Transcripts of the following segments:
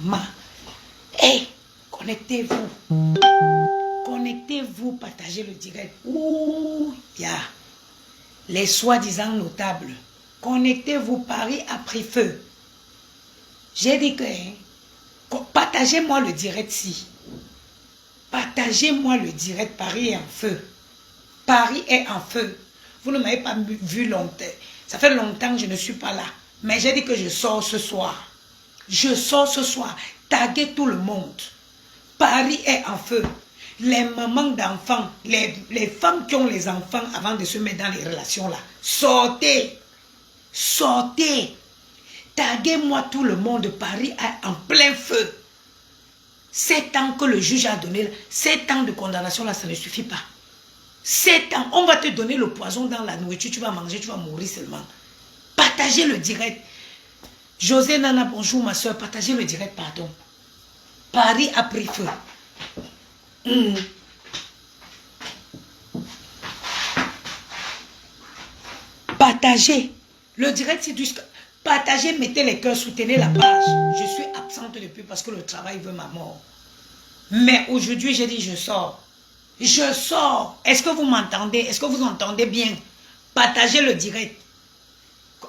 Maman. Hey, connectez-vous. Connectez-vous, partagez le direct. Les soi-disant notables. Connectez-vous, Paris a pris feu. J'ai dit que... partagez-moi le direct si. Partagez-moi le direct, Paris est en feu. Paris est en feu. Vous ne m'avez pas vu longtemps. Ça fait longtemps que je ne suis pas là. Mais j'ai dit que je sors ce soir. Je sors ce soir. Taguez tout le monde. Paris est en feu. Les mamans d'enfants, les femmes qui ont les enfants avant de se mettre dans les relations là, sortez. Sortez. Taguez-moi tout le monde. Paris est en plein feu. 7 ans que le juge a donné, 7 ans de condamnation là, ça ne suffit pas. 7 ans, on va te donner le poison dans la nourriture, tu vas manger, tu vas mourir seulement. Partagez le direct. José Nana, bonjour ma soeur, partagez le direct, pardon. Paris a pris feu. Partagez. Le direct, c'est du... Partagez, mettez les cœurs, soutenez la page. Je suis absente depuis parce que le travail veut ma mort. Mais aujourd'hui, j'ai dit, je sors. Je sors. Est-ce que vous m'entendez? Est-ce que vous entendez bien? Partagez le direct.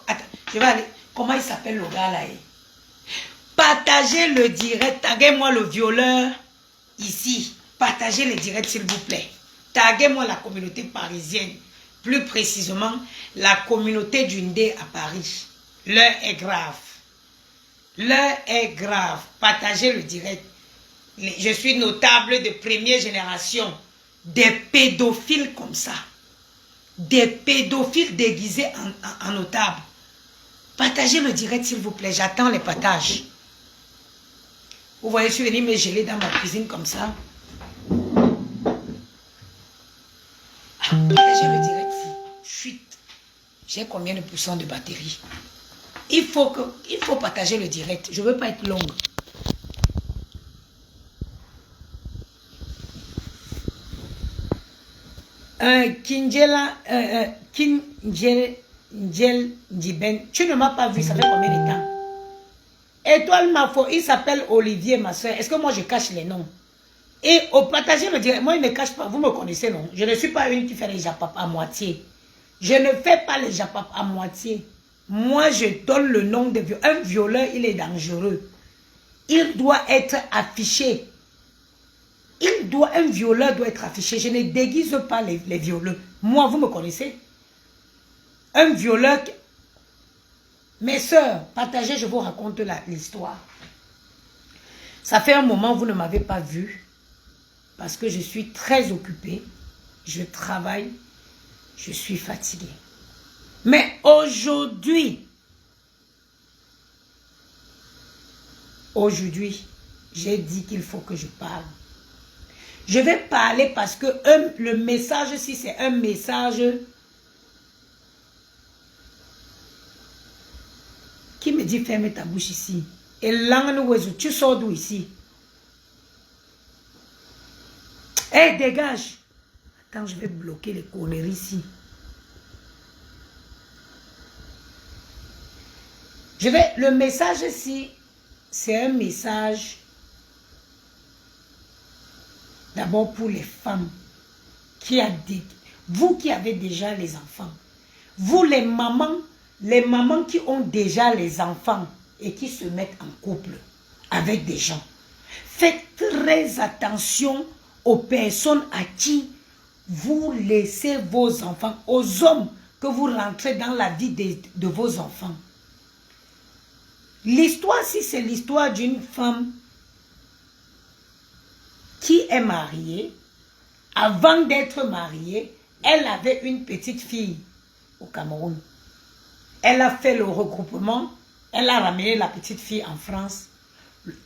Attends, je vais aller. Comment il s'appelle le gars là? Partagez le direct. Taguez-moi le violeur ici. Partagez le direct, s'il vous plaît. Taguez-moi la communauté parisienne. Plus précisément, la communauté du Ndé à Paris. L'heure est grave. L'heure est grave. Partagez le direct. Je suis notable de première génération. Des pédophiles comme ça. Des pédophiles déguisés en notable. Partagez le direct s'il vous plaît. J'attends les partages. Vous voyez, je suis venu me geler dans ma cuisine comme ça. Partagez le direct. Chut. J'ai combien de pourcents de batterie? Il faut partager le direct. Je ne veux pas être longue. Kinjela, Diben, tu ne m'as pas vu, ça fait combien de temps? Étoile Mafo, il s'appelle Olivier, ma soeur. Est-ce que moi je cache les noms? Et au partager le direct, moi il ne me cache pas, vous me connaissez, non? Je ne suis pas une qui fait les japap à moitié. Je ne fais pas les japap à moitié. Moi, je donne le nom de violeur. Un violeur, il est dangereux. Il doit être affiché. Un violeur doit être affiché. Je ne déguise pas les violeurs. Moi, vous me connaissez. Un violeur... Mes soeurs, partagez, je vous raconte l'histoire. Ça fait un moment, vous ne m'avez pas vu. Parce que je suis très occupée. Je travaille. Je suis fatiguée. Mais aujourd'hui, j'ai dit qu'il faut que je parle. Je vais parler parce que le message, si c'est un message qui me dit ferme ta bouche ici. Et l'angle, tu sors d'où ici? Hé, dégage. Attends, je vais bloquer les conneries ici. Le message ici, c'est un message d'abord pour les femmes vous qui avez déjà les enfants, vous les mamans qui ont déjà les enfants et qui se mettent en couple avec des gens. Faites très attention aux personnes à qui vous laissez vos enfants, aux hommes que vous rentrez dans la vie de vos enfants. L'histoire, si c'est l'histoire d'une femme qui est mariée, avant d'être mariée, elle avait une petite fille au Cameroun. Elle a fait le regroupement, elle a ramené la petite fille en France.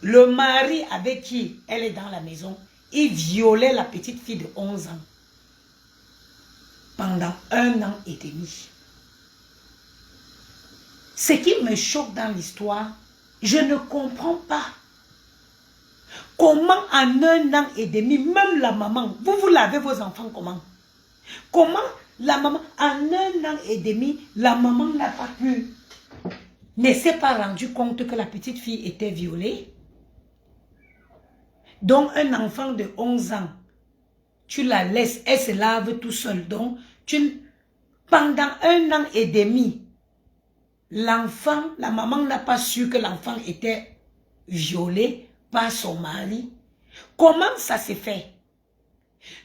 Le mari avec qui elle est dans la maison, il violait la petite fille de 11 ans pendant 1 an et demi. Ce qui me choque dans l'histoire, je ne comprends pas. Comment en 1 an et demi, même la maman, vous lavez vos enfants comment? Comment la maman, en 1 an et demi, la maman n'a pas pu ne s'est pas rendu compte que la petite fille était violée. Donc, un enfant de 11 ans, tu la laisses, elle se lave tout seul. Donc, pendant 1 an et demi, l'enfant, la maman n'a pas su que l'enfant était violé par son mari. Comment ça s'est fait?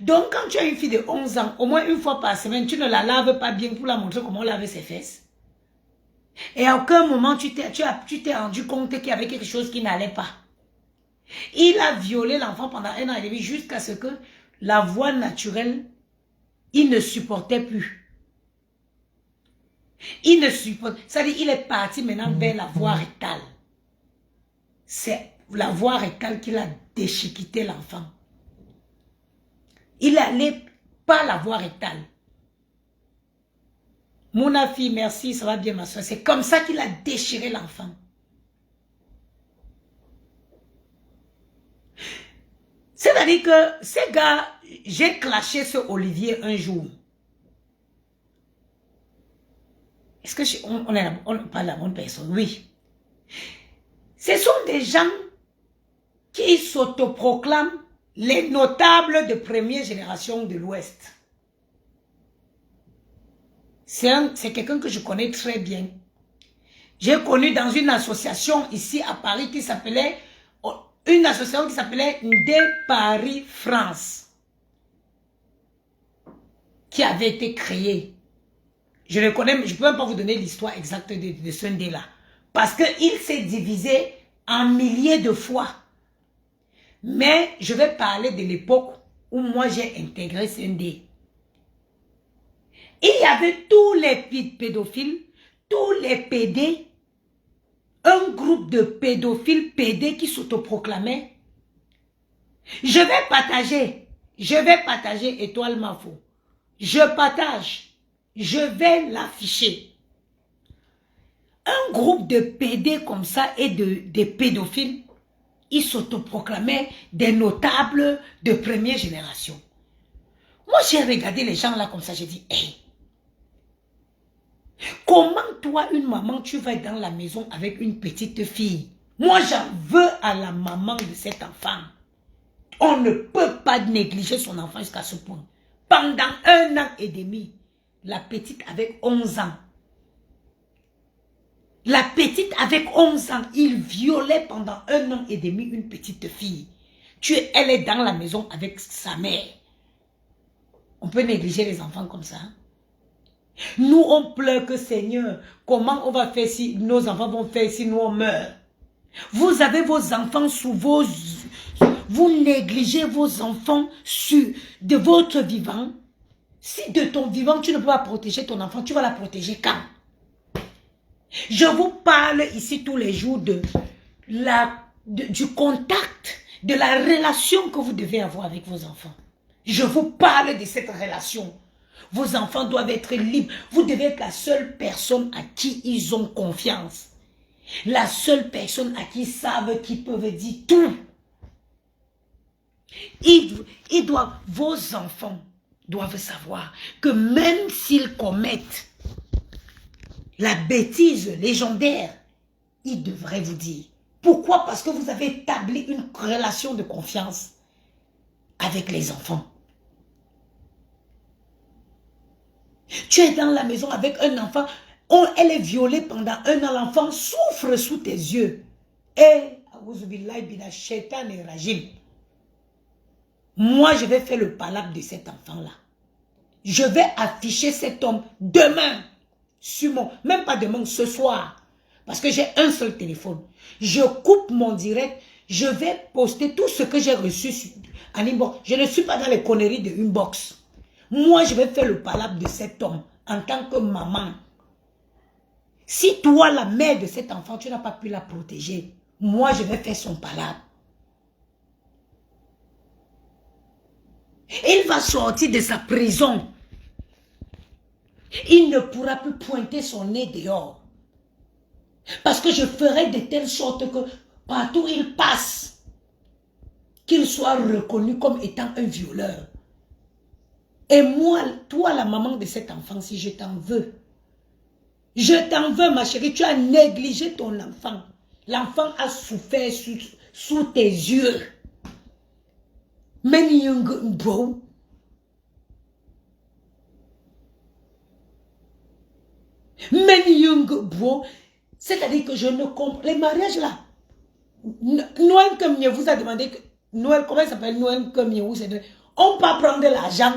Donc, quand tu as une fille de 11 ans, au moins une fois par semaine, tu ne la laves pas bien pour la montrer comment laver ses fesses. Et à aucun moment, tu t'es rendu compte qu'il y avait quelque chose qui n'allait pas. Il a violé l'enfant pendant 1 an et demi jusqu'à ce que la voie naturelle, il ne supportait plus. Il ne supporte, c'est-à-dire il est parti maintenant vers la voie rectale. C'est la voie rectale qu'il a déchiqueté l'enfant. Il est allé par la voie rectale. Mon fille, merci, ça va bien ma soeur. C'est comme ça qu'il a déchiré l'enfant. C'est-à-dire que ces gars, j'ai clashé ce Olivier un jour. Est-ce que on parle de la bonne personne? Oui. Ce sont des gens qui s'autoproclament les notables de première génération de l'Ouest. C'est quelqu'un que je connais très bien. J'ai connu dans une association ici à Paris qui s'appelait, Ndé Paris France, qui avait été créée. Je le connais, mais je ne peux même pas vous donner l'histoire exacte de ce Ndé-là. Parce qu'il s'est divisé en milliers de fois. Mais je vais parler de l'époque où moi j'ai intégré ce Ndé. Il y avait tous les pédophiles, tous les pédés, un groupe de pédophiles pédés qui s'autoproclamaient. Je vais partager Étoile Mafo. Je partage, je vais l'afficher. Un groupe de pédés comme ça et de pédophiles, ils s'autoproclamaient des notables de première génération. Moi, j'ai regardé les gens là comme ça, j'ai dit, hey, comment toi, une maman, tu vas dans la maison avec une petite fille? Moi, j'en veux à la maman de cet enfant. On ne peut pas négliger son enfant jusqu'à ce point. Pendant 1 an et demi, la petite avec 11 ans. La petite avec 11 ans, il violait pendant 1 an et demi une petite fille. Elle est dans la maison avec sa mère. On peut négliger les enfants comme ça. Nous, on pleure que Seigneur, comment on va faire si nos enfants vont faire si nous on meurt? Vous avez vos enfants sous vos... Vous négligez vos enfants de votre vivant. Si de ton vivant, tu ne peux pas protéger ton enfant, tu vas la protéger quand? Je vous parle ici tous les jours du contact, de la relation que vous devez avoir avec vos enfants. Je vous parle de cette relation. Vos enfants doivent être libres. Vous devez être la seule personne à qui ils ont confiance. La seule personne à qui ils savent qu'ils peuvent dire tout. Vos enfants doivent savoir que même s'ils commettent la bêtise légendaire, ils devraient vous dire. Pourquoi? Parce que vous avez établi une relation de confiance avec les enfants. Tu es dans la maison avec un enfant, elle est violée pendant 1 an, l'enfant souffre sous tes yeux. Et, moi, je vais faire le palabre de cet enfant-là. Je vais afficher cet homme demain, même pas demain, ce soir. Parce que j'ai un seul téléphone. Je coupe mon direct, je vais poster tout ce que j'ai reçu en inbox. Je ne suis pas dans les conneries de inbox. Moi, je vais faire le palabre de cet homme en tant que maman. Si toi, la mère de cet enfant, tu n'as pas pu la protéger, moi, je vais faire son palabre. Il va sortir de sa prison. Il ne pourra plus pointer son nez dehors. Parce que je ferai de telle sorte que partout où il passe, qu'il soit reconnu comme étant un violeur. Et moi, toi la maman de cet enfant, si je t'en veux, Je t'en veux, ma chérie, tu as négligé ton enfant. L'enfant a souffert sous tes yeux. Many young bro. Many young bro. C'est-à-dire que je ne comprends. Les mariages là. Noël Kemie vous a demandé que. Noël, comment il s'appelle Noël Kemie? On peut prendre l'argent.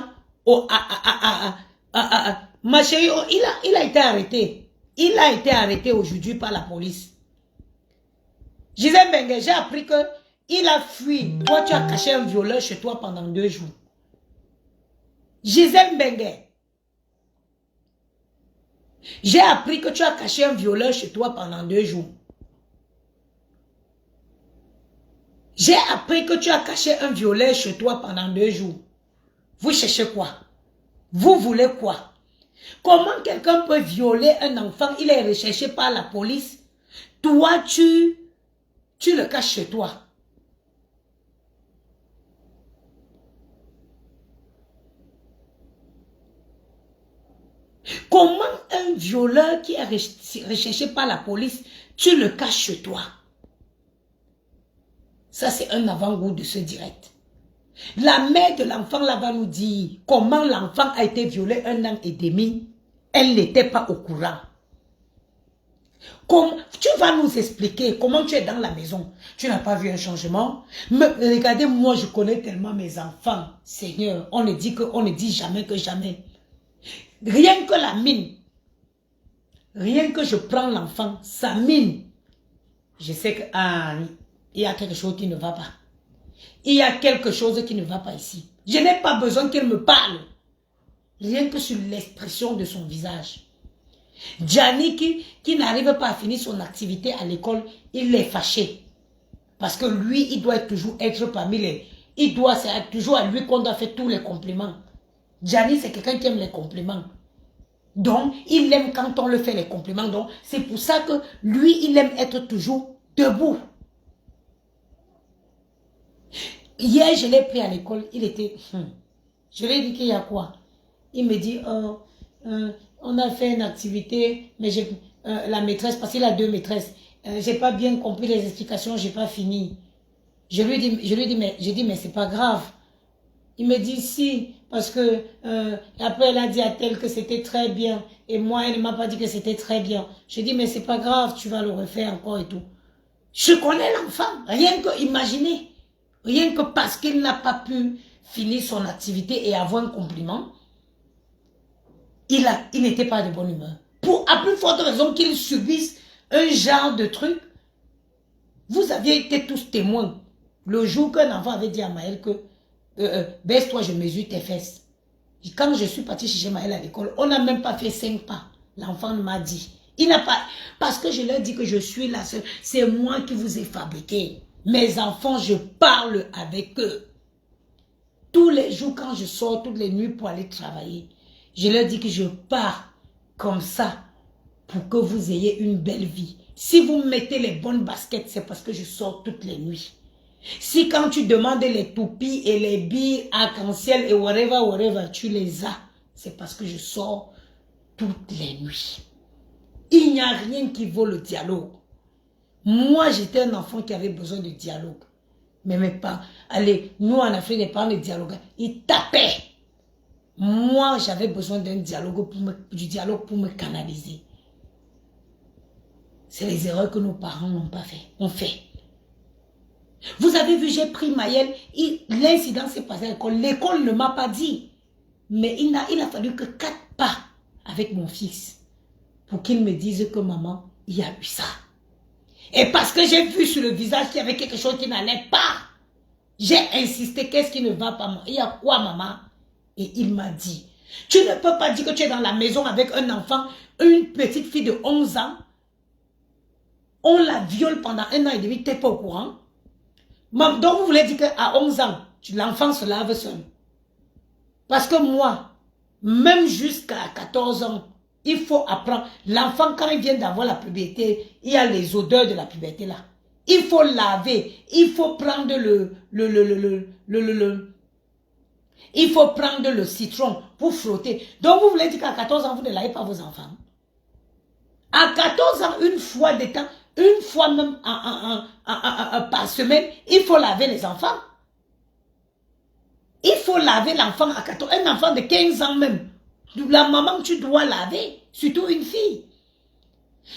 Ma chérie, oh, il a été arrêté. Il a été arrêté aujourd'hui par la police. Gisèle Bengue, j'ai appris que il a fui. Toi, tu as caché un violeur chez toi pendant 2 jours. Gisèle Bengue. J'ai appris que tu as caché un violeur chez toi pendant 2 jours. J'ai appris que tu as caché un violeur chez toi pendant 2 jours. Vous cherchez quoi? Vous voulez quoi? Comment quelqu'un peut violer un enfant? Il est recherché par la police. Toi, tu le caches chez toi. Comment un violeur qui est recherché par la police, tu le caches chez toi? Ça, c'est un avant-goût de ce direct. La mère de l'enfant là va nous dire comment l'enfant a été violé 1 an et demi. Elle n'était pas au courant. Tu vas nous expliquer comment tu es dans la maison. Tu n'as pas vu un changement. Mais regardez, moi, je connais tellement mes enfants. Seigneur, on ne dit jamais que jamais. Rien que la mine. Rien que je prends l'enfant, sa mine. Je sais que il y a quelque chose qui ne va pas. Il y a quelque chose qui ne va pas ici. Je n'ai pas besoin qu'elle me parle. Rien que sur l'expression de son visage. Gianni qui n'arrive pas à finir son activité à l'école, il est fâché. Parce que lui, il doit toujours être parmi les... C'est toujours à lui qu'on doit faire tous les compliments. Gianni, c'est quelqu'un qui aime les compliments. Donc, il aime quand on le fait les compliments. Donc, c'est pour ça que lui, il aime être toujours debout. Hier, je l'ai pris à l'école, il était... Je lui ai dit qu'il y a quoi? Il me dit, on a fait une activité, mais la maîtresse, parce qu'il a 2 maîtresses, j'ai pas bien compris les explications, j'ai pas fini. Je lui ai dit, mais c'est pas grave. Il me dit, si, parce que après elle a dit à tel que c'était très bien, et moi, elle ne m'a pas dit que c'était très bien. Je dis, mais c'est pas grave, tu vas le refaire encore et tout. Je connais l'enfant, rien que imaginer. Rien que parce qu'il n'a pas pu finir son activité et avoir un compliment, il n'était pas de bonne humeur. À plus forte raison qu'il subisse un genre de truc, vous aviez été tous témoins. Le jour qu'un enfant avait dit à Maël que baisse-toi, je mesure tes fesses. Et quand je suis partie chez Maël à l'école, on n'a même pas fait 5 pas. L'enfant m'a dit. Il n'a pas... Parce que je leur dis que je suis la seule. C'est moi qui vous ai fabriqué. Mes enfants, je parle avec eux. Tous les jours, quand je sors, toutes les nuits pour aller travailler, je leur dis que je pars comme ça pour que vous ayez une belle vie. Si vous mettez les bonnes baskets, c'est parce que je sors toutes les nuits. Si quand tu demandes les toupies et les billes arc-en-ciel et whatever, tu les as, c'est parce que je sors toutes les nuits. Il n'y a rien qui vaut le dialogue. Moi, j'étais un enfant qui avait besoin de dialogue. Mais mes parents, allez, nous en Afrique, les parents ne dialoguaient. Ils tapaient. Moi, j'avais besoin d'un dialogue du dialogue pour me canaliser. C'est les erreurs que nos parents n'ont pas fait. On fait. Vous avez vu, j'ai pris Maël. L'incident s'est passé à l'école. L'école ne m'a pas dit. Mais il a fallu que 4 pas avec mon fils pour qu'il me dise que maman, il y a eu ça. Et parce que j'ai vu sur le visage qu'il y avait quelque chose qui n'allait pas, j'ai insisté, qu'est-ce qui ne va pas? Il y a quoi, maman? Et il m'a dit, tu ne peux pas dire que tu es dans la maison avec un enfant, une petite fille de 11 ans, on la viole pendant 1 an et demi, tu n'es pas au courant? Donc vous voulez dire qu'à 11 ans, l'enfant se lave seul. Parce que moi, même jusqu'à 14 ans, il faut apprendre. L'enfant, quand il vient d'avoir la puberté, il y a les odeurs de la puberté là. Il faut laver. Il faut prendre il faut prendre le citron pour frotter. Donc vous voulez dire qu'à 14 ans, vous ne lavez pas vos enfants? À 14 ans, une fois de temps, une fois même par semaine, il faut laver les enfants. Il faut laver l'enfant à 14 ans, un enfant de 15 ans même. La maman, tu dois laver, surtout une fille.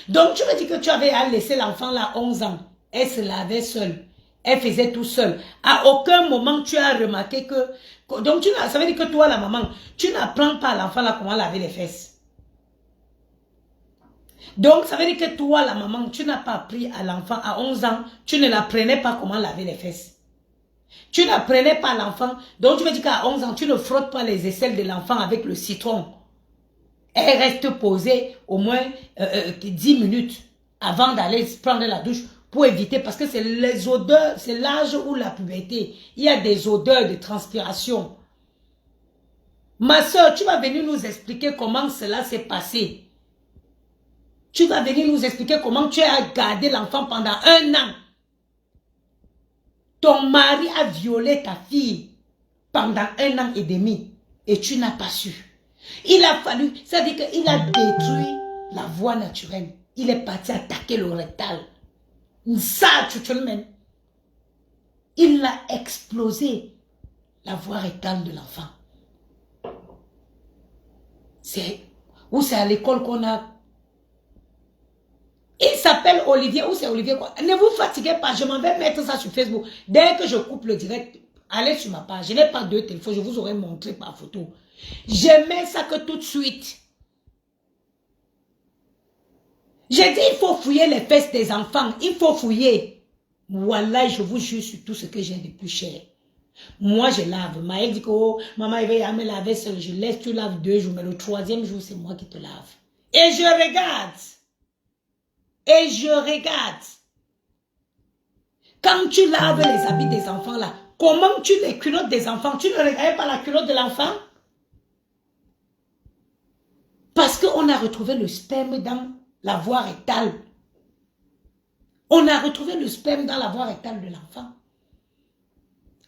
Donc, tu me dis que tu avais à laisser l'enfant là 11 ans. Elle se lavait seule. Elle faisait tout seule. À aucun moment, tu as remarqué que... Donc, ça veut dire que toi, la maman, tu n'apprends pas à l'enfant là comment laver les fesses. Donc, ça veut dire que toi, la maman, tu n'as pas appris à l'enfant à 11 ans, tu ne l'apprenais pas comment laver les fesses. Tu n'apprenais pas à l'enfant. Donc, tu me dis qu'à 11 ans, tu ne frottes pas les aisselles de l'enfant avec le citron. Elle reste posée au moins 10 minutes avant d'aller prendre la douche pour éviter, parce que c'est les odeurs, c'est l'âge ou la puberté. Il y a des odeurs de transpiration. Ma soeur, tu vas venir nous expliquer comment cela s'est passé. Tu vas venir nous expliquer comment tu as gardé l'enfant pendant 1 an. Ton mari a violé ta fille pendant 1 an et demi et tu n'as pas su. Il a fallu, c'est-à-dire qu'il a détruit la voie naturelle. Il est parti attaquer le rectal. Ça, tu te le mets. Il a explosé la voie rectale de l'enfant. C'est à l'école qu'on a. Il s'appelle Olivier, ou c'est Olivier quoi. Ne vous fatiguez pas, je m'en vais mettre ça sur Facebook. Dès que je coupe le direct, allez sur ma page. Je n'ai pas de téléphone, je vous aurais montré par photo. Je mets ça que tout de suite. J'ai dit, il faut fouiller les fesses des enfants. Il faut fouiller. Voilà, je vous jure sur tout ce que j'ai de plus cher. Moi, je lave. Maëlle dit que, oh, maman, il va me laver seule. Je laisse, tu laves 2 jours, mais le 3e jour, c'est moi qui te lave. Et je regarde. Et je regarde. Quand tu laves les habits des enfants là, comment tu les culottes des enfants? Tu ne regardes pas la culotte de l'enfant? Parce qu'on a retrouvé le sperme dans la voie rectale. On a retrouvé le sperme dans la voie rectale de l'enfant.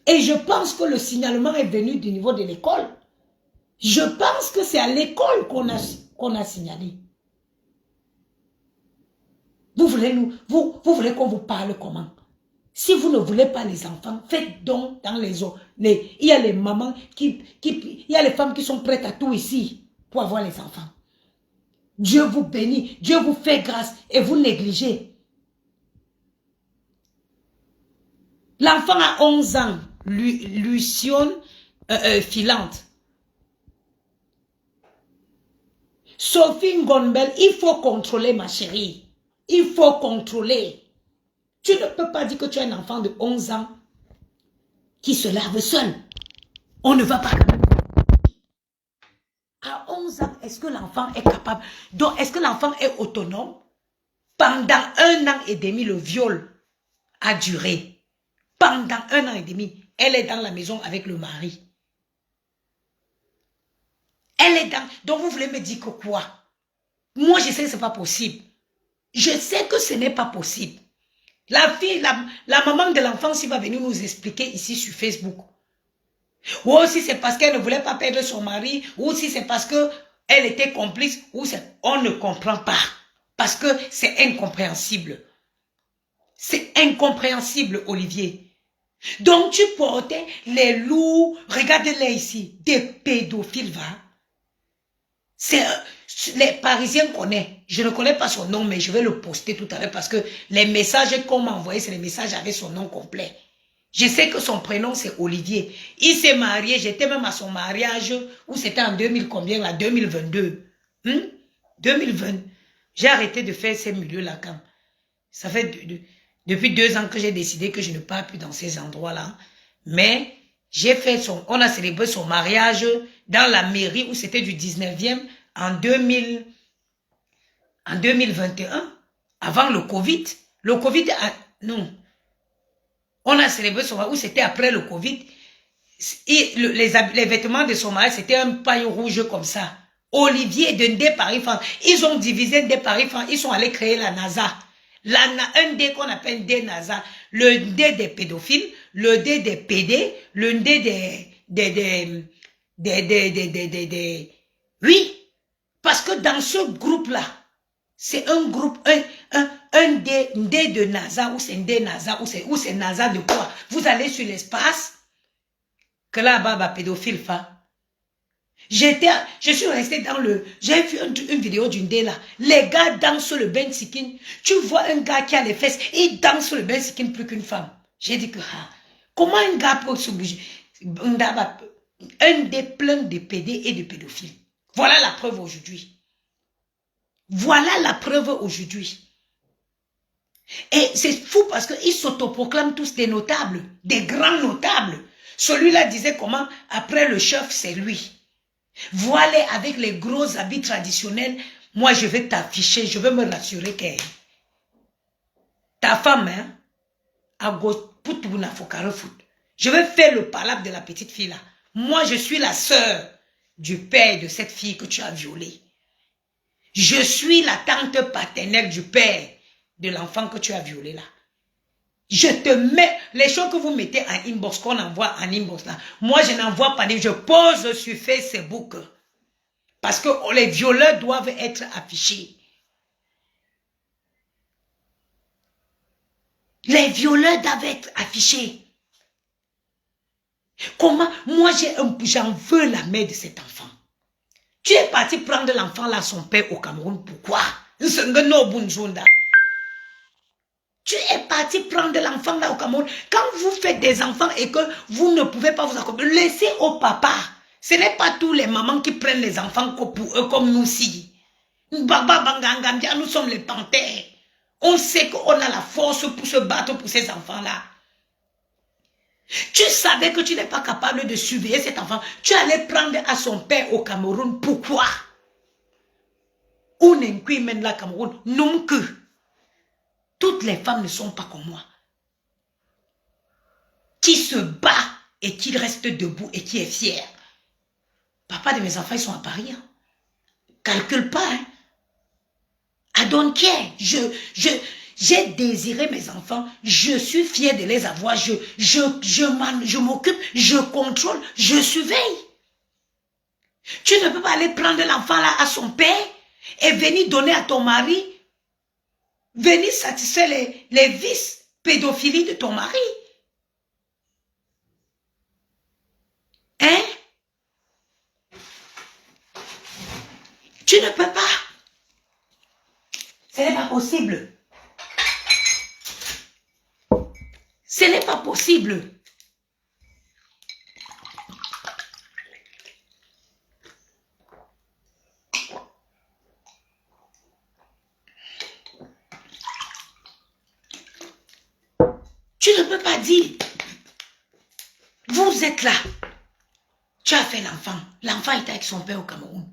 Et je pense que le signalement est venu du niveau de l'école. Je pense que c'est à l'école qu'on a signalé. Vous voulez qu'on vous parle comment? Si vous ne voulez pas les enfants, faites donc dans les eaux. Il y a les mamans il y a les femmes qui sont prêtes à tout ici pour avoir les enfants. Dieu vous bénit, Dieu vous fait grâce et vous négligez. L'enfant a 11 ans, Lucione filante. Sophie Ngonbel, il faut contrôler ma chérie. Il faut contrôler. Tu ne peux pas dire que tu as un enfant de 11 ans qui se lave seul. On ne va pas. À 11 ans, est-ce que l'enfant est capable? Donc, est-ce que l'enfant est autonome? Pendant 1 an et demi, le viol a duré. Pendant 1 an et demi, elle est dans la maison avec le mari. Elle est dans... Donc, vous voulez me dire que quoi? Moi, je sais que ce n'est pas possible. Je sais que ce n'est pas possible. La fille, la maman de l'enfant, s'il va venir nous expliquer ici sur Facebook. Ou si c'est parce qu'elle ne voulait pas perdre son mari, ou si c'est parce qu'elle était complice, ou on ne comprend pas. Parce que c'est incompréhensible. C'est incompréhensible, Olivier. Donc tu portais les loups, regardez-les ici, des pédophiles, va. Les Parisiens connaissent. Je ne connais pas son nom, mais je vais le poster tout à l'heure parce que les messages qu'on m'a envoyés, c'est les messages avec son nom complet. Je sais que son prénom, c'est Olivier. Il s'est marié, j'étais même à son mariage, où c'était en 2000 combien là, 2022. 2020. J'ai arrêté de faire ces milieux-là quand. Ça fait depuis 2 ans que j'ai décidé que je ne pars plus dans ces endroits-là. Mais j'ai fait on a célébré son mariage dans la mairie où c'était du 19e en 2021, avant le Covid. Le Covid, non. On a célébré son mariage où c'était après le Covid. Et les vêtements de son mariage, c'était un paille rouge comme ça. Olivier de Ndé Paris France. Ils ont divisé Ndé Paris France. Ils sont allés créer la NASA. Un dé qu'on appelle dé NASA. Le dé des pédophiles, le dé des pédés, le dé des... Oui. Parce que dans ce groupe-là, C'est un groupe, un dé de NASA, ou c'est un dé NASA, ou c'est NASA de quoi? Vous allez sur l'espace, que là-bas, bah, pédophile, fa. Je suis resté dans le... J'ai vu une vidéo d'une dé là. Les gars dansent sur le bensikin. Tu vois un gars qui a les fesses, il danse sur le bensikin plus qu'une femme. J'ai dit que, comment un gars peut se bouger? Un dé plein de PD et de pédophiles. Voilà la preuve aujourd'hui. Voilà la preuve aujourd'hui. Et c'est fou parce qu'ils s'autoproclament tous des notables, des grands notables. Celui-là disait comment, après le chef, c'est lui. Voilé avec les gros habits traditionnels, moi je vais t'afficher, je veux me rassurer que ta femme, hein, je vais faire le palabre de la petite fille là. Moi je suis la sœur du père de cette fille que tu as violée. Je suis la tante paternelle du père de l'enfant que tu as violé là. Je te mets les choses que vous mettez en inbox, qu'on envoie en inbox là. Moi, je n'envoie pas, je pose sur Facebook. Parce que les violeurs doivent être affichés. Les violeurs doivent être affichés. Comment? Moi, j'en veux la mère de cet enfant. Tu es parti prendre l'enfant là, son père au Cameroun. Pourquoi? Tu es parti prendre l'enfant là au Cameroun. Quand vous faites des enfants et que vous ne pouvez pas vous accompagner, laissez au papa. Ce n'est pas tous les mamans qui prennent les enfants pour eux comme nous si. Nous sommes les panthères. On sait qu'on a la force pour se battre pour ces enfants-là. Tu savais que tu n'es pas capable de surveiller cet enfant. Tu allais prendre à son père au Cameroun. Pourquoi? On est mène la Cameroun. Non que. Toutes les femmes ne sont pas comme moi. Qui se bat et qui reste debout et qui est fier. Papa de mes enfants, ils sont à Paris. Hein. Calcule pas. Hein. I don't care. J'ai désiré mes enfants. Je suis fier de les avoir. Je m'occupe. Je contrôle. Je surveille. Tu ne peux pas aller prendre l'enfant là à son père et venir donner à ton mari. Venir satisfaire les vices pédophilie de ton mari. Hein? Tu ne peux pas. Ce n'est pas possible. Ce n'est pas possible. Tu ne peux pas dire, vous êtes là, tu as fait l'enfant, l'enfant était avec son père au Cameroun.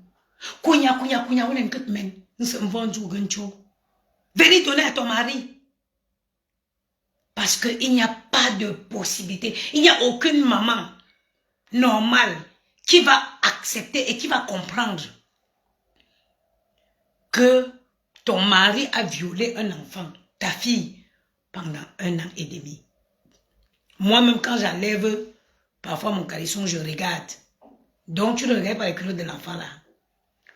Venez donner à ton mari. Parce qu'il n'y a pas de possibilité, il n'y a aucune maman normale qui va accepter et qui va comprendre que ton mari a violé un enfant, ta fille, pendant 1 an et demi. Moi-même, quand j'enlève parfois mon caleçon, je regarde. Donc, tu ne regardes pas les culottes de l'enfant là.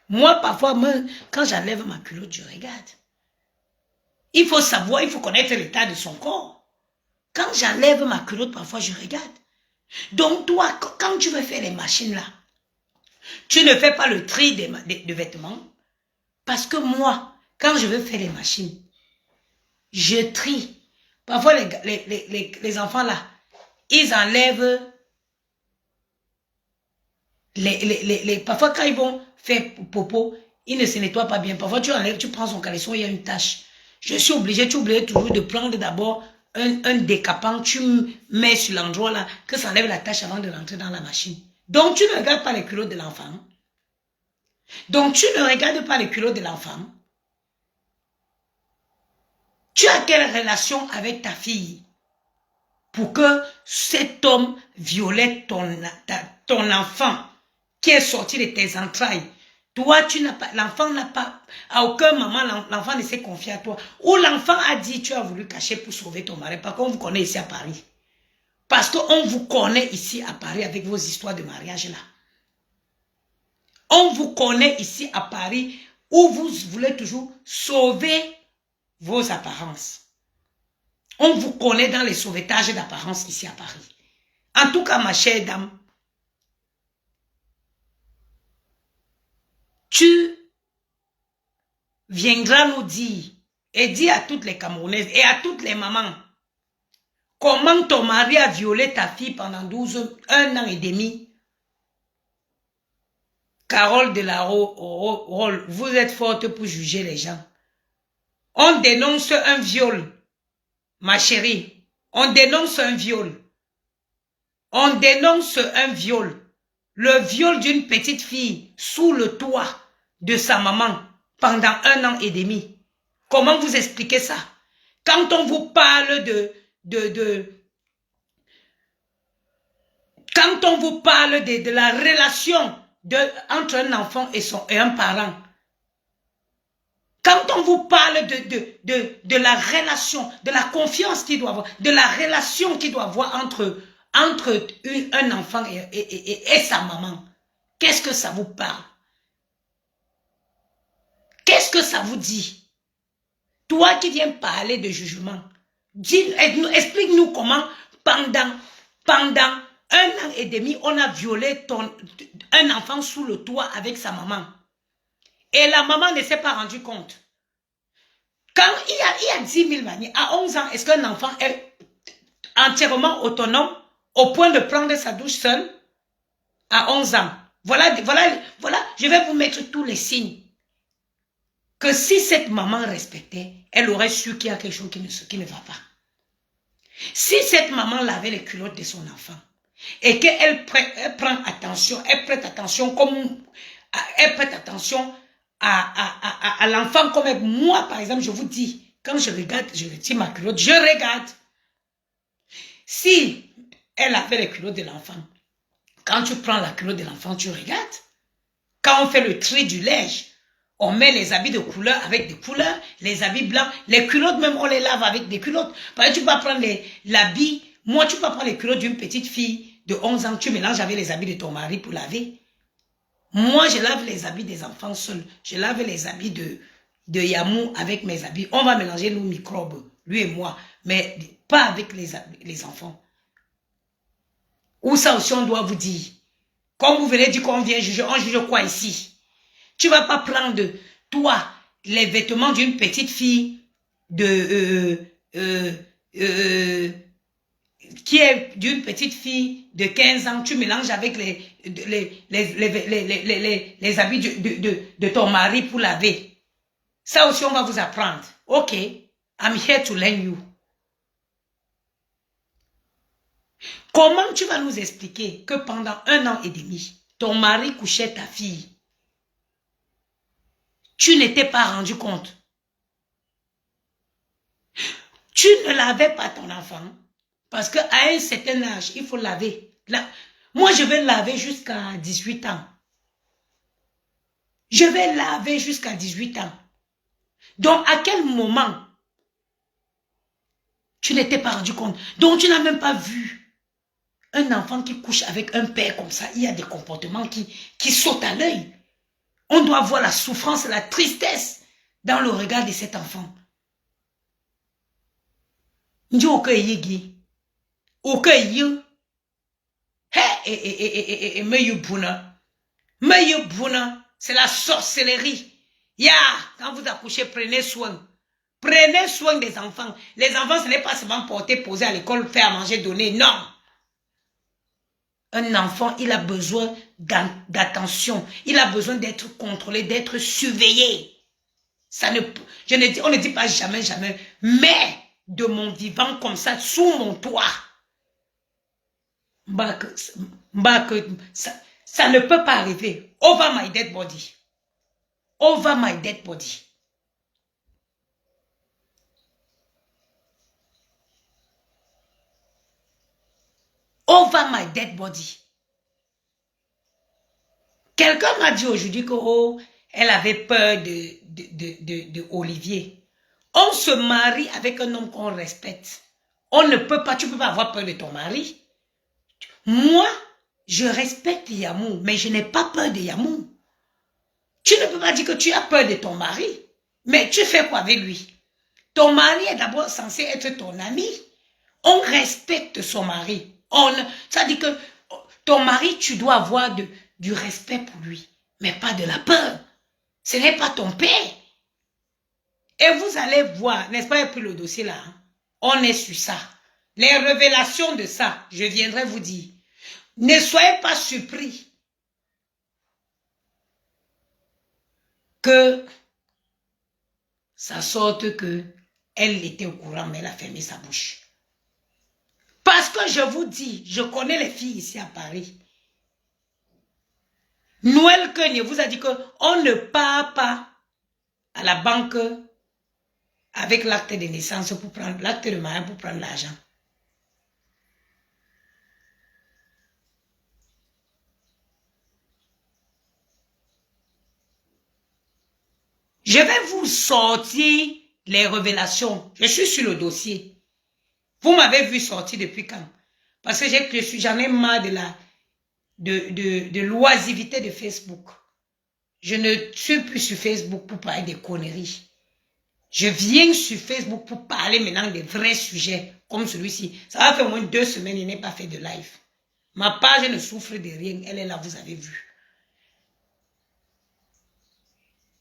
Moi, parfois, quand j'enlève ma culotte, je regarde. Il faut savoir, il faut connaître l'état de son corps. Quand j'enlève ma culotte, parfois, je regarde. Donc, toi, quand tu veux faire les machines là, tu ne fais pas le tri de vêtements. Parce que moi, quand je veux faire les machines, je trie. Parfois, les enfants là, ils enlèvent parfois quand ils vont faire popo, ils ne se nettoient pas bien. Parfois, tu enlèves, tu prends son caleçon, il y a une tache. Je suis obligé, tu oublies toujours de prendre d'abord un décapant, tu mets sur l'endroit là, que ça enlève la tache avant de rentrer dans la machine. Donc, tu ne regardes pas les culottes de l'enfant. Donc, tu ne regardes pas les culottes de l'enfant. Tu as quelle relation avec ta fille pour que cet homme violette ton enfant qui est sorti de tes entrailles? Toi, tu n'as pas, l'enfant n'a pas, à aucun moment, l'enfant ne s'est confié à toi. Ou l'enfant a dit, tu as voulu cacher pour sauver ton mari. Parce qu'on vous connaît ici à Paris. Parce qu'on vous connaît ici à Paris avec vos histoires de mariage là. On vous connaît ici à Paris ou vous voulez toujours sauver vos apparences. On vous connaît dans les sauvetages d'apparence ici à Paris. En tout cas, ma chère dame, tu viendras nous dire et dire à toutes les Camerounaises et à toutes les mamans comment ton mari a violé ta fille pendant 1 an et demi. Carole Delarose, vous êtes forte pour juger les gens. On dénonce un viol, ma chérie. On dénonce un viol. On dénonce un viol. Le viol d'une petite fille sous le toit de sa maman pendant 1 an et demi. Comment vous expliquez ça? Quand on vous parle quand on vous parle de la relation entre un enfant et un parent, quand on vous parle de la relation, de la confiance qu'il doit avoir, de la relation qu'il doit avoir entre un enfant et sa maman, qu'est-ce que ça vous parle? Qu'est-ce que ça vous dit? Toi qui viens parler de jugement, explique-nous comment pendant 1 an et demi, on a violé un enfant sous le toit avec sa maman. Et la maman ne s'est pas rendue compte. Quand il y a 10 000 manières, à 11 ans, est-ce qu'un enfant est entièrement autonome au point de prendre sa douche seul? À 11 ans. Voilà, je vais vous mettre tous les signes. Que si cette maman respectait, elle aurait su qu'il y a quelque chose qui ne va pas. Si cette maman lavait les culottes de son enfant et qu'elle prend attention, elle prête attention à l'enfant comme moi, par exemple, je vous dis, quand je regarde, je retire ma culotte, je regarde. Si elle lavait les culottes de l'enfant, quand tu prends la culotte de l'enfant, tu regardes. Quand on fait le tri du linge, on met les habits de couleur avec des couleurs, les habits blancs, les culottes même on les lave avec des culottes. Parce que tu peux prendre l'habit, moi tu peux prendre les culottes d'une petite fille de 11 ans, tu mélanges avec les habits de ton mari pour laver. Moi je lave les habits des enfants seuls, je lave les habits de Yamou avec mes habits. On va mélanger nos microbes, lui et moi, mais pas avec les enfants. Ou ça aussi on doit vous dire. Comme vous venez dire qu'on vient juger, on juge quoi ici? Tu ne vas pas prendre, toi, les vêtements d'une petite fille qui est d'une petite fille de 15 ans, tu mélanges avec les habits de ton mari pour laver. Ça aussi, on va vous apprendre. Ok, I'm here to learn you. Comment tu vas nous expliquer que pendant 1 an et demi, ton mari couchait ta fille? Tu n'étais pas rendu compte. Tu ne lavais pas ton enfant parce qu'à un certain âge, il faut laver. Moi, je vais laver jusqu'à 18 ans. Je vais laver jusqu'à 18 ans. Donc, à quel moment tu n'étais pas rendu compte? Donc, tu n'as même pas vu un enfant qui couche avec un père comme ça. Il y a des comportements qui sautent à l'œil. On doit voir la souffrance, la tristesse dans le regard de cet enfant. C'est la sorcellerie. Quand vous accouchez, prenez soin. Prenez soin des enfants. Les enfants, ce n'est pas seulement porter, poser à l'école, faire manger, donner. Non. Un enfant, il a besoin d'attention. Il a besoin d'être contrôlé, d'être surveillé. On ne dit pas jamais, jamais. Mais de mon vivant comme ça, sous mon toit, ça ne peut pas arriver. Over my dead body. Over my dead body. Over my dead body. Quelqu'un m'a dit aujourd'hui que elle avait peur de Olivier. On se marie avec un homme qu'on respecte. On ne peut pas, tu ne peux pas avoir peur de ton mari. Moi, je respecte Yamou, mais je n'ai pas peur de Yamou. Tu ne peux pas dire que tu as peur de ton mari. Mais tu fais quoi avec lui? Ton mari est d'abord censé être ton ami. On respecte son mari. Ça dit que ton mari, tu dois avoir du respect pour lui, mais pas de la peur. Ce n'est pas ton père. Et vous allez voir, n'est-ce pas, il a pris le dossier là. Hein? On est sur ça. Les révélations de ça, je viendrai vous dire. Ne soyez pas surpris que ça sorte que elle était au courant, mais elle a fermé sa bouche. Parce que je vous dis, je connais les filles ici à Paris. Noël Kogne vous a dit qu'on ne part pas à la banque avec l'acte de naissance pour prendre l'acte de mariage pour prendre l'argent. Je vais vous sortir les révélations. Je suis sur le dossier. Vous m'avez vu sortir depuis quand? Parce que j'en ai marre de l'oisivité de Facebook. Je ne suis plus sur Facebook pour parler des conneries. Je viens sur Facebook pour parler maintenant des vrais sujets comme celui-ci. Ça va faire au moins 2 semaines, il n'est pas fait de live. Ma page ne souffre de rien. Elle est là, vous avez vu.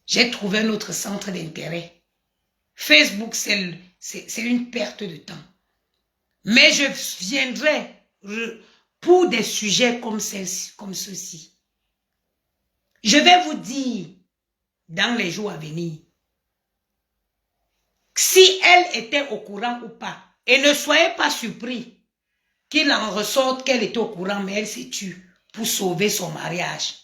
J'ai trouvé un autre centre d'intérêt. Facebook, c'est une perte de temps. Mais je viendrai pour des sujets comme ceux-ci. Je vais vous dire, dans les jours à venir, si elle était au courant ou pas. Et ne soyez pas surpris qu'il en ressorte qu'elle était au courant, mais elle s'est tue pour sauver son mariage.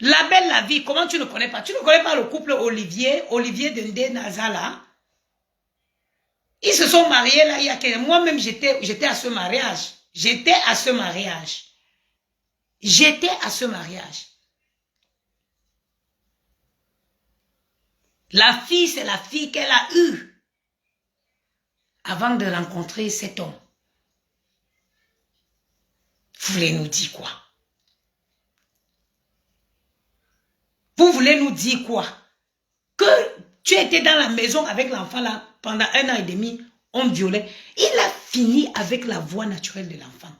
La belle la vie, comment tu ne connais pas? Tu ne connais pas le couple Olivier de Nazala? Ils se sont mariés là il y a quelques... Moi-même, j'étais à ce mariage. J'étais à ce mariage. La fille, c'est la fille qu'elle a eue avant de rencontrer cet homme. Vous voulez nous dire quoi? Vous voulez nous dire quoi? Que tu étais dans la maison avec l'enfant là pendant 1 an et demi, on violait. Il a fini avec la voix naturelle de l'enfant.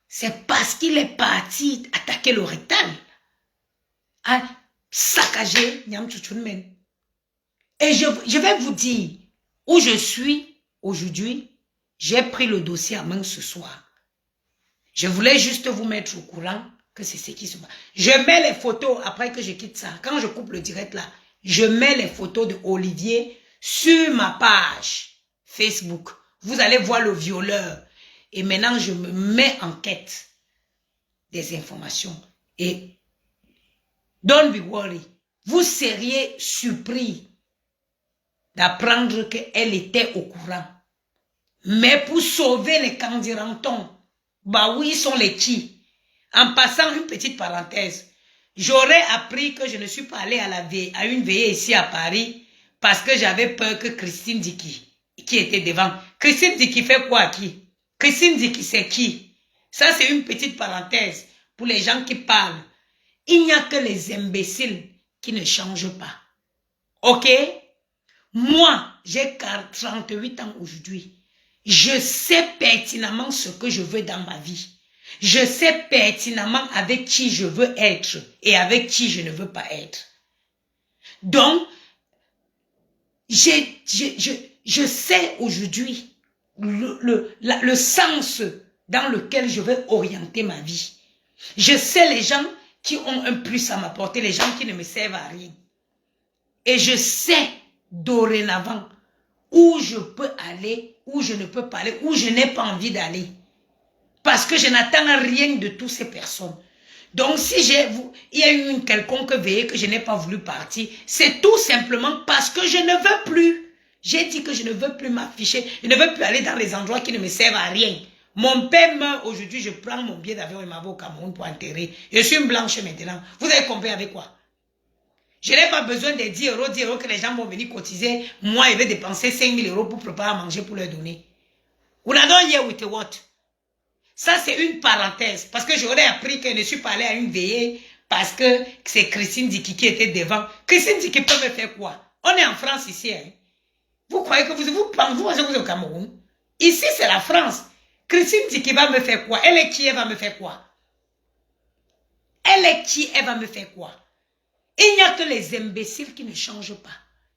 C'est parce qu'il est parti attaquer le rectal. À saccager Nyam Tchouchounmen. Et je vais vous dire où je suis aujourd'hui. J'ai pris le dossier à main ce soir. Je voulais juste vous mettre au courant que c'est ce qui se passe. Je mets les photos après que je quitte ça. Quand je coupe le direct là, je mets les photos de Olivier sur ma page Facebook. Vous allez voir le violeur. Et maintenant, je me mets en quête des informations. Et don't be worried. Vous seriez surpris d'apprendre qu'elle était au courant. Mais pour sauver les candirantons, bah oui, ils sont les qui. En passant une petite parenthèse, j'aurais appris que je ne suis pas allée à une veillée ici à Paris parce que j'avais peur que Christine Dicky, qui était devant. Christine Dicky fait quoi à qui? Christine Dicky, c'est qui? Ça, c'est une petite parenthèse pour les gens qui parlent. Il n'y a que les imbéciles qui ne changent pas. Ok? Moi, j'ai 38 ans aujourd'hui. Je sais pertinemment ce que je veux dans ma vie. Je sais pertinemment avec qui je veux être et avec qui je ne veux pas être. Donc, je sais aujourd'hui le sens dans lequel je vais orienter ma vie. Je sais les gens qui ont un plus à m'apporter, les gens qui ne me servent à rien. Et je sais dorénavant où je peux aller, où je ne peux pas aller, où je n'ai pas envie d'aller. Parce que je n'attends rien de toutes ces personnes. Donc si il y a eu une quelconque veillée que je n'ai pas voulu partir, c'est tout simplement parce que je ne veux plus. J'ai dit que je ne veux plus m'afficher, je ne veux plus aller dans les endroits qui ne me servent à rien. Mon père meurt aujourd'hui, je prends mon billet d'avion et m'en vais au Cameroun pour enterrer. Je suis une blanche maintenant. Vous avez compris avec quoi? Je n'ai pas besoin de 10 euros que les gens vont venir cotiser. Moi, je vais dépenser 5 000 euros pour préparer à manger pour leur donner. Una don't hear with what? Ça, c'est une parenthèse. Parce que j'aurais appris que je ne suis pas allé à une veillée parce que c'est Christine Dicky qui était devant. Christine Dicky peut me faire quoi? On est en France ici. Hein? Vous croyez que vous pensez que vous êtes au Cameroun? Ici, c'est la France. Christine Dicky va me faire quoi? Elle est qui? Elle va me faire quoi? Elle est qui? Elle va me faire quoi? Il n'y a que les imbéciles qui ne changent pas.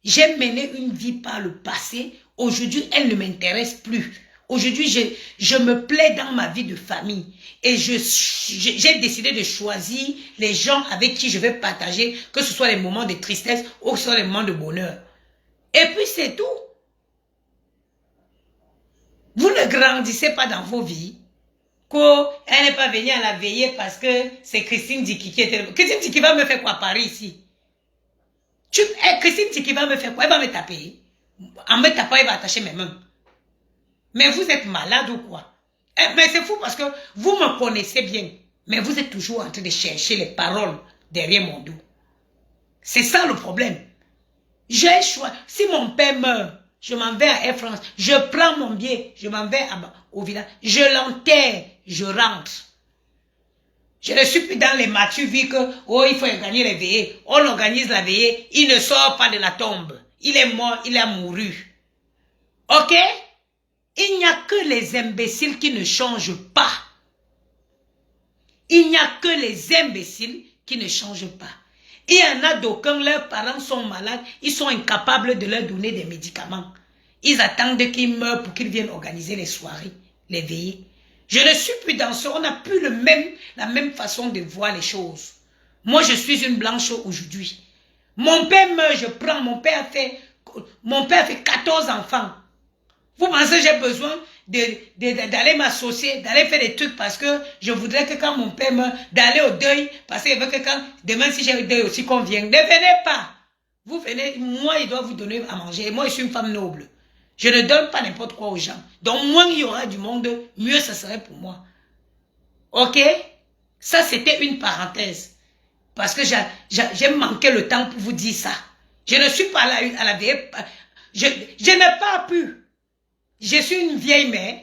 J'ai mené une vie par le passé. Aujourd'hui, elle ne m'intéresse plus. Aujourd'hui, je me plais dans ma vie de famille. Et j'ai décidé de choisir les gens avec qui je vais partager, que ce soit les moments de tristesse ou que ce soit les moments de bonheur. Et puis, c'est tout. Vous ne grandissez pas dans vos vies. Elle n'est pas venue à la veillée parce que c'est Christine Dicky qui était... Christine Dicky va me faire quoi à Paris ici? Christine Dicky va me faire quoi? Elle va me taper. En me tapant, elle va attacher mes mains. Mais vous êtes malade ou quoi? Mais c'est fou parce que vous me connaissez bien. Mais vous êtes toujours en train de chercher les paroles derrière mon dos. C'est ça le problème. J'ai choisi. Si mon père meurt, je m'en vais à Air France. Je prends mon billet. Je m'en vais au village. Je l'enterre. Je rentre. Je ne suis plus dans les matures vu que, oh, il faut gagner les veillées. On organise la veillée. Il ne sort pas de la tombe. Il est mort. Il a mouru. Ok? Il n'y a que les imbéciles qui ne changent pas. Il n'y a que les imbéciles qui ne changent pas. Il y en a d'aucuns, leurs parents sont malades, ils sont incapables de leur donner des médicaments. Ils attendent qu'ils meurent pour qu'ils viennent organiser les soirées, les veillées. Je ne suis plus dans ce, on n'a plus la même façon de voir les choses. Moi, je suis une blanche aujourd'hui. Mon père meurt, je prends, mon père a fait 14 enfants. Vous pensez que j'ai besoin d'aller m'associer, d'aller faire des trucs parce que je voudrais que quand mon père meurt, d'aller au deuil, parce qu'il veut que quand, demain si j'ai un deuil aussi qu'on vienne. Ne venez pas. Vous venez, moi il doit vous donner à manger. Moi je suis une femme noble. Je ne donne pas n'importe quoi aux gens. Donc moins il y aura du monde, mieux ça serait pour moi. Ok? Ça c'était une parenthèse. Parce que j'ai manqué le temps pour vous dire ça. Je ne suis pas à la veille. Je n'ai pas pu. Je suis une vieille mère.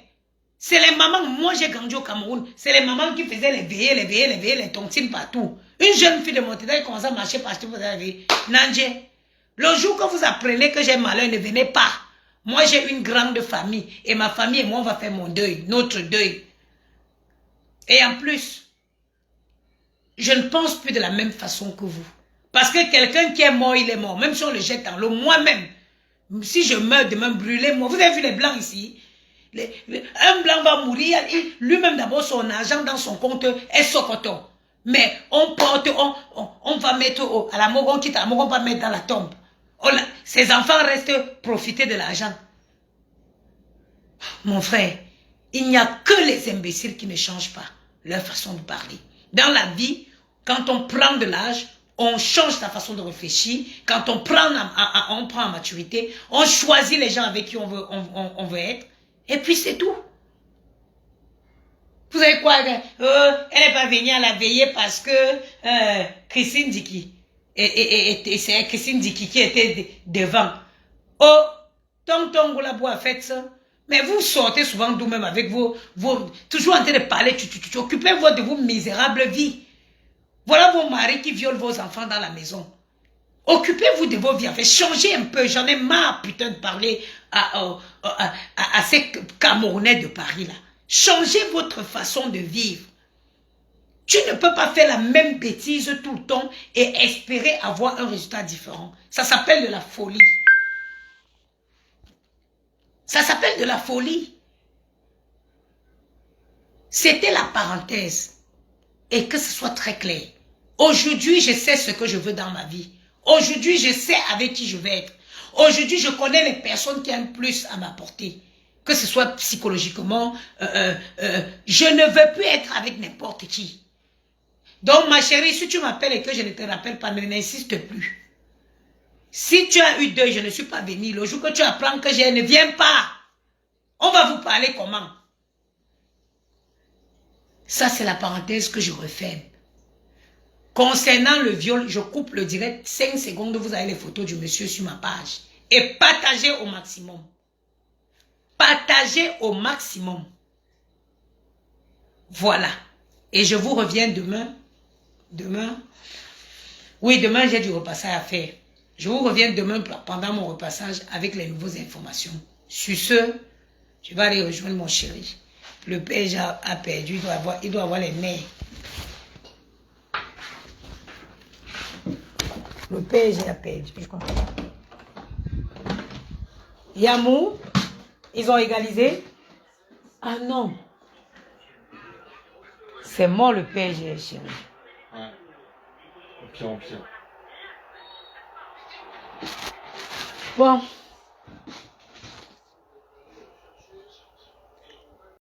C'est les mamans, moi j'ai grandi au Cameroun, c'est les mamans qui faisaient les veillées, les tontines partout. Une jeune fille de mon téléphone commence à marcher parce que vous avez Nandje, le jour que vous apprenez que j'ai malheur, ne venez pas. Moi j'ai une grande famille et ma famille et moi on va faire mon deuil, notre deuil. Et en plus, je ne pense plus de la même façon que vous. Parce que quelqu'un qui est mort, il est mort. Même si on le jette dans l'eau, moi-même, si je meurs demain, brûlez-moi. Vous avez vu les blancs ici? Un blanc va mourir, lui-même d'abord son argent dans son compte est socoton. Mais on porte, on va mettre à la morgue, on quitte à la morgue, on va mettre dans la tombe. Ses enfants restent profiter de l'argent. Mon frère, il n'y a que les imbéciles qui ne changent pas leur façon de parler. Dans la vie, quand on prend de l'âge, on change sa façon de réfléchir. Quand on prend en maturité, on choisit les gens avec qui on veut être. Et puis c'est tout. Vous savez quoi? Elle n'est pas venue à la veillée parce que Christine Dicky. Et c'est Christine Dicky qui était devant. Oh, tonton Goulabou a fait ça. Mais vous sortez souvent d'où même avec vos toujours en train de parler, occupez-vous de vos misérables vies. Voilà vos maris qui violent vos enfants dans la maison. Occupez-vous de vos vies. Changez un peu. J'en ai marre, putain, de parler à ces Camerounais de Paris, là. Changez votre façon de vivre. Tu ne peux pas faire la même bêtise tout le temps et espérer avoir un résultat différent. Ça s'appelle de la folie. Ça s'appelle de la folie. C'était la parenthèse. Et que ce soit très clair. Aujourd'hui, je sais ce que je veux dans ma vie. Aujourd'hui, je sais avec qui je vais être. Aujourd'hui, je connais les personnes qui ont plus à m'apporter. Que ce soit psychologiquement, je ne veux plus être avec n'importe qui. Donc, ma chérie, si tu m'appelles et que je ne te rappelle pas, n'insiste plus. Si tu as eu deuil, je ne suis pas venue. Le jour que tu apprends que je ne viens pas, on va vous parler comment? Ça, c'est la parenthèse que je referme. Concernant le viol, je coupe le direct. 5 secondes, vous avez les photos du monsieur sur ma page. Et partagez au maximum. Partagez au maximum. Voilà. Et je vous reviens demain Demain. Oui, demain, j'ai du repassage à faire. Je vous reviens demain pendant mon repassage avec les nouvelles informations. Sur ce, je vais aller rejoindre mon chéri. Le PSG a perdu, il doit avoir les nerfs. Le PSG a perdu, je comprends. Yamou, ils ont égalisé. Ah non. C'est mort le PSG, chéri. Ouais. Au pire, au pire. Bon.